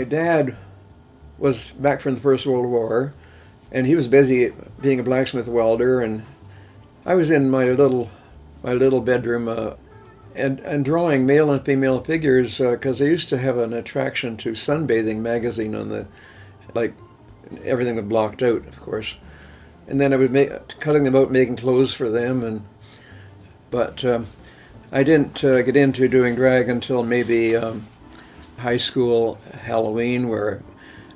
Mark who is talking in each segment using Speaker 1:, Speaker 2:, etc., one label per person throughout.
Speaker 1: my dad was back from the First World War, and he was busy being a blacksmith welder, and I was in my little bedroom and drawing male and female figures because I used to have an attraction to Sunbathing magazine on the, like, everything was blocked out, of course, and then I would cutting them out, making clothes for them, but I didn't get into doing drag until maybe high school Halloween, where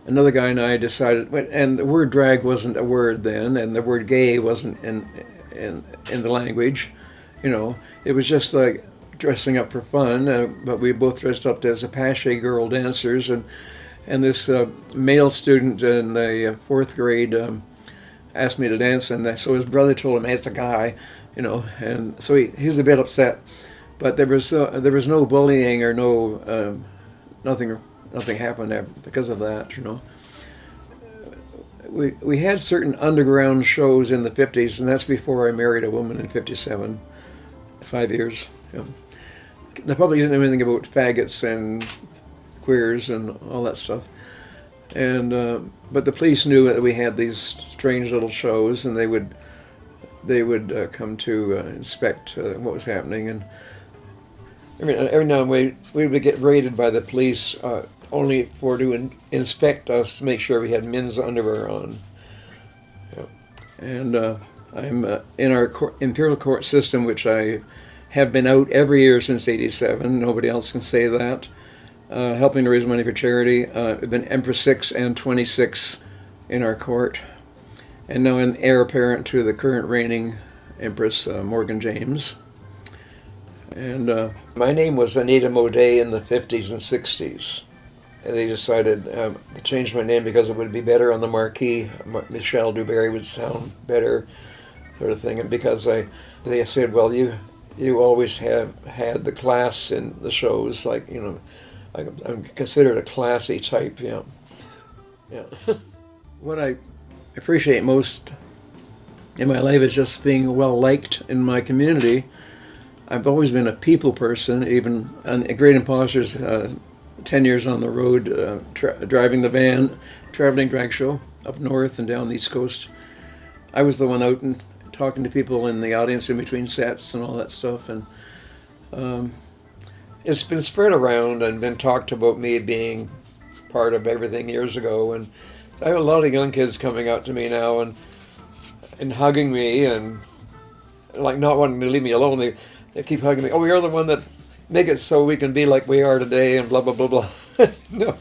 Speaker 1: another guy and I decided, and the word drag wasn't a word then, and the word gay wasn't in the language, It was just like dressing up for fun, but we both dressed up as Apache girl dancers, and this male student in the fourth grade asked me to dance, and so his brother told him, "Hey, it's a guy," and so he was a bit upset, but there was no bullying or no nothing happened there because of that, We had certain underground shows in the 50s, and that's before I married a woman in 57, 5 years. The public didn't know anything about faggots and queers and all that stuff. And but the police knew that we had these strange little shows, and they would come to inspect what was happening. And every now and then we would get raided by the police, only to inspect us to make sure we had men's underwear on. And I'm in our imperial court system, which I have been out every year since '87. Nobody else can say that. Helping to raise money for charity. I've been Empress 6 and 26 in our court. And now I'm heir apparent to the current reigning Empress, Morgan James. And my name was Anita Modet in the 50s and 60s. And they decided to change my name because it would be better on the marquee. Michelle Dubarry would sound better, sort of thing. And because they said, well, you always have had the class in the shows, like, I'm considered a classy type, yeah. What I appreciate most in my life is just being well liked in my community. I've always been a people person, even on Great Imposters, 10 years on the road, driving the van, traveling drag show up north and down the East Coast. I was the one out and talking to people in the audience in between sets and all that stuff. And it's been spread around and been talked about me being part of everything years ago. And I have a lot of young kids coming out to me now and hugging me and like not wanting to leave me alone. They keep hugging me. Oh, you're the one that make it so we can be like we are today and blah, blah, blah, blah. No,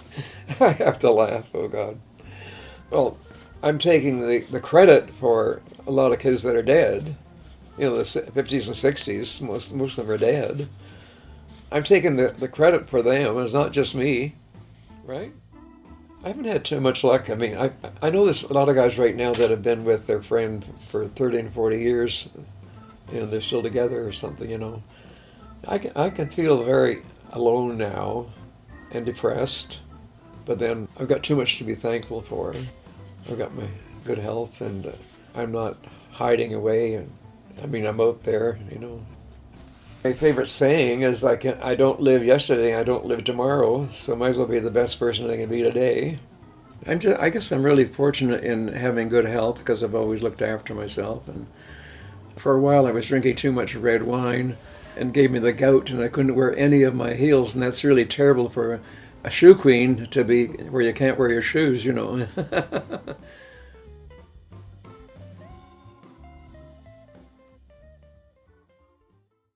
Speaker 1: I have to laugh. Oh, God. Well, I'm taking the credit for a lot of kids that are dead. The 50s and 60s, most of them are dead. I'm taking the credit for them. It's not just me, right? I haven't had too much luck. I mean, I know there's a lot of guys right now that have been with their friend for 30 and 40 years. They're still together or something, I can feel very alone now and depressed, but then I've got too much to be thankful for. I've got my good health, and I'm not hiding away. And I'm out there, My favorite saying is like, I don't live yesterday, I don't live tomorrow, so might as well be the best person I can be today. I guess I'm really fortunate in having good health because I've always looked after myself. And for a while I was drinking too much red wine and gave me the gout, and I couldn't wear any of my heels, and that's really terrible for a shoe queen to be where you can't wear your shoes,